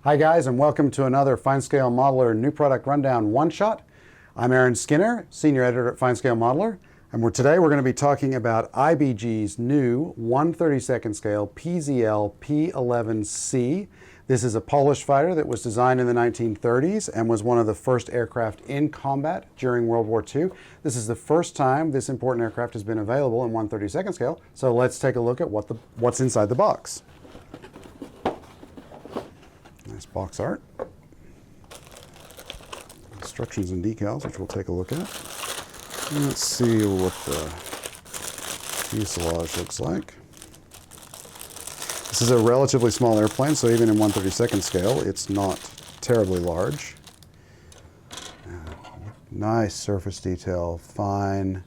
Hi guys, and welcome to another FineScale Modeler New Product Rundown one-shot. I'm Aaron Skinner, Senior Editor at FineScale Modeler, and today we're going to be talking about IBG's new 1/32 scale PZL P.11c. This is a Polish fighter that was designed in the 1930s and was one of the first aircraft in combat during World War II. This is the first time this important aircraft has been available in 1/32 scale, so let's take a look at what's inside the box. Nice box art. Instructions and decals, which we'll take a look at. And let's see what the fuselage looks like. This is a relatively small airplane, so even in 1/32 scale, it's not terribly large. Nice surface detail, fine,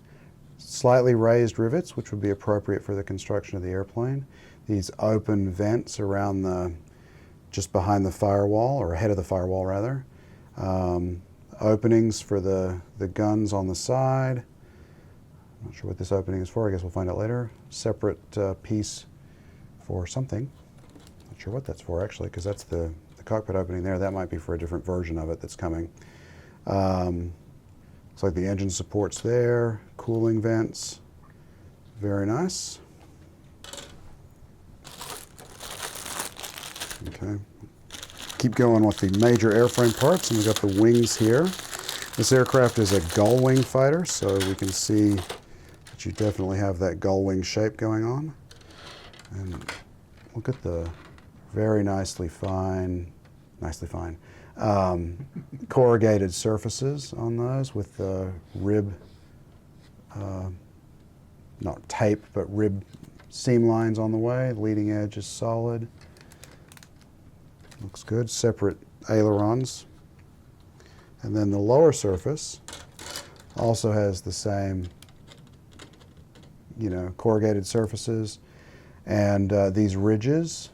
slightly raised rivets, which would be appropriate for the construction of the airplane. These open vents around just behind the firewall, or ahead of the firewall rather. Openings for the guns on the side. Not sure what this opening is for, I guess we'll find out later. Separate piece for something. Not sure what that's for actually, because that's the cockpit opening there. That might be for a different version of it that's coming. Looks like the engine supports there, cooling vents. Very nice. Okay, keep going with the major airframe parts, and we've got the wings here. This aircraft is a gull wing fighter, so we can see that you definitely have that gull wing shape going on. And look at the very nicely fine corrugated surfaces on those with the rib, not tape, but rib seam lines on the way. The leading edge is solid. Looks good. Separate ailerons. And then the lower surface also has the same, corrugated surfaces. And these ridges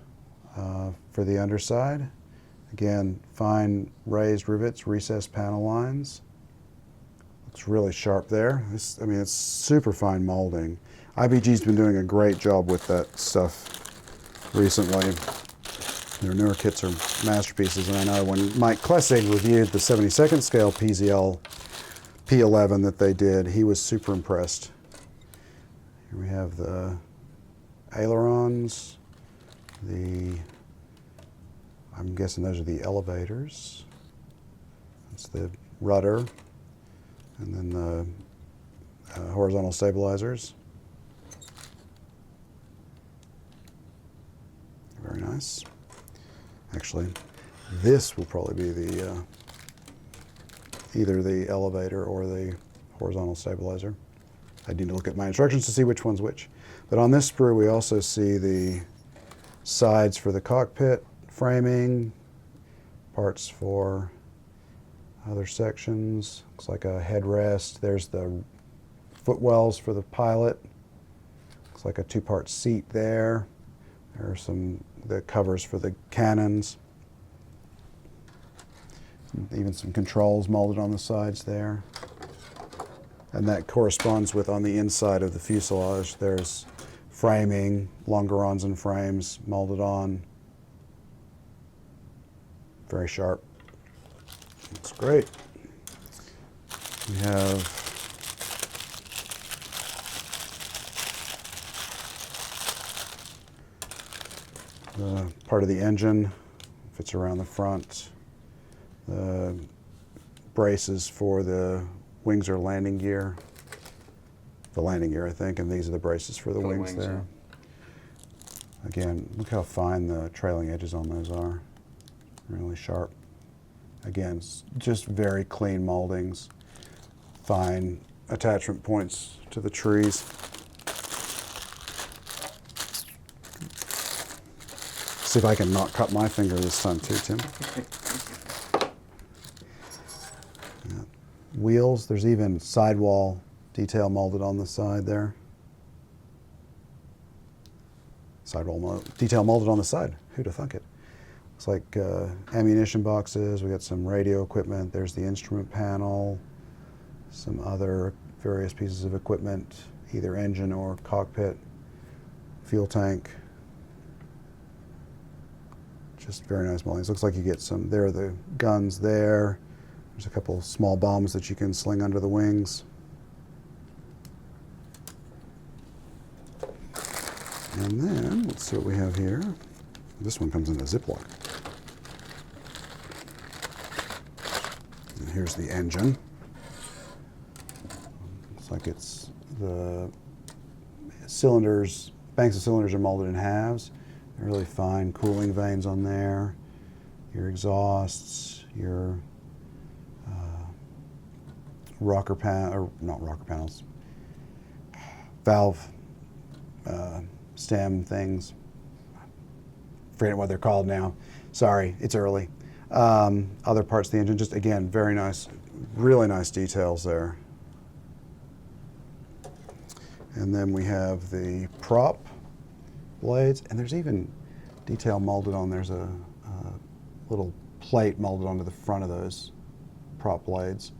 for the underside. Again, fine raised rivets, recessed panel lines. Looks really sharp there. It's super fine molding. IBG's been doing a great job with that stuff recently. Their newer kits are masterpieces, and I know when Mike Klessig reviewed the 72nd scale PZL P11 that they did, he was super impressed. Here we have the ailerons, I'm guessing those are the elevators. That's the rudder, and then the horizontal stabilizers. Very nice. Actually, this will probably be the either the elevator or the horizontal stabilizer. I need to look at my instructions to see which one's which. But on this sprue, we also see the sides for the cockpit framing, parts for other sections. Looks like a headrest. There's the footwells for the pilot. Looks like a two-part seat there. There are the covers for the cannons. Even some controls molded on the sides there. And that corresponds with, on the inside of the fuselage, there's framing, longerons and frames molded on. Very sharp. Looks great. We have the part of the engine, fits around the front. The braces for the wings are landing gear. The landing gear, I think, and these are the braces for the wings there. Yeah. Again, look how fine the trailing edges on those are. Really sharp. Again, just very clean moldings. Fine attachment points to the trees. See if I can not cut my finger this time too, Tim. Yeah. Wheels, there's even sidewall detail molded on the side there. Sidewall detail molded on the side. Who'd have thunk it? Looks like ammunition boxes. We got some radio equipment. There's the instrument panel. Some other various pieces of equipment, either engine or cockpit. Fuel tank. Just very nice moldings. Looks like you get some, there are the guns there. There's a couple small bombs that you can sling under the wings. And then, let's see what we have here. This one comes in a Ziploc. And here's the engine. Looks like it's the cylinders, banks of cylinders are molded in halves. They're really fine cooling vanes on there. Your exhausts, your rocker or not rocker panels, valve stem things. Forgetting what they're called now. Sorry, it's early. Other parts of the engine, just again, very nice, really nice details there. And then we have the prop blades, and there's even detail molded on. There's a little plate molded onto the front of those prop blades.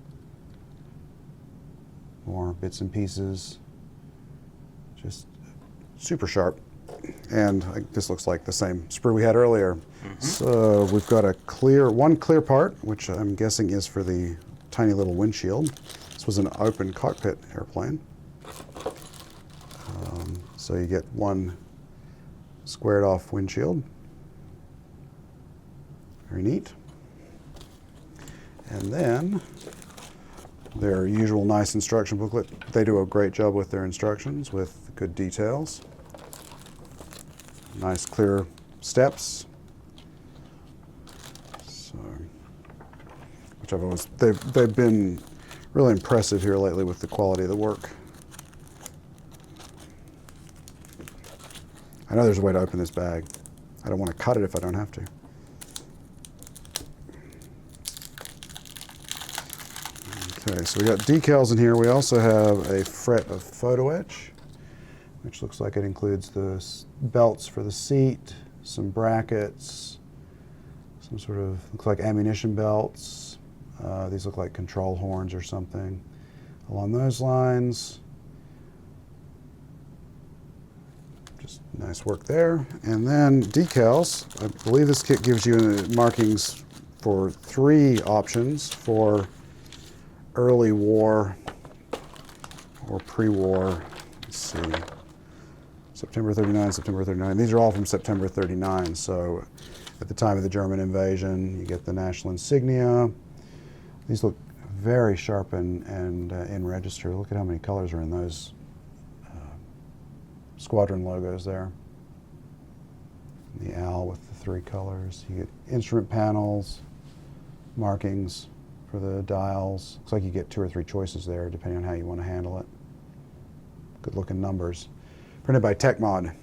More bits and pieces, just super sharp. And this looks like the same sprue we had earlier. So we've got one clear part, which I'm guessing is for the tiny little windshield. This was an open cockpit airplane. So you get one squared off windshield. Very neat. And then their usual nice instruction booklet. They do a great job with their instructions with good details. Nice clear steps. So, which I've always, they've been really impressive here lately with the quality of the work. I know there's a way to open this bag. I don't want to cut it if I don't have to. Okay, so we got decals in here. We also have a fret of photo etch, which looks like it includes the belts for the seat, some brackets, some sort of, looks like ammunition belts. These look like control horns or something along those lines. Just nice work there. And then decals. I believe this kit gives you markings for 3 options for early war or pre-war. Let's see. September 39, September 39. These are all from September 39. So at the time of the German invasion, you get the national insignia. These look very sharp and in register. Look at how many colors are in those squadron logos there. The owl with the 3 colors. You get instrument panels, markings for the dials. Looks like you get 2 or 3 choices there depending on how you want to handle it. Good looking numbers. Printed by TechMod.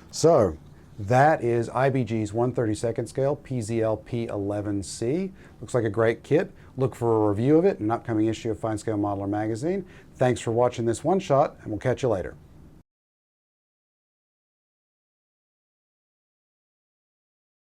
So that is IBG's 1/32nd scale PZL P.11c. Looks like a great kit. Look for a review of it in an upcoming issue of FineScale Modeler magazine. Thanks for watching this one shot, and we'll catch you later.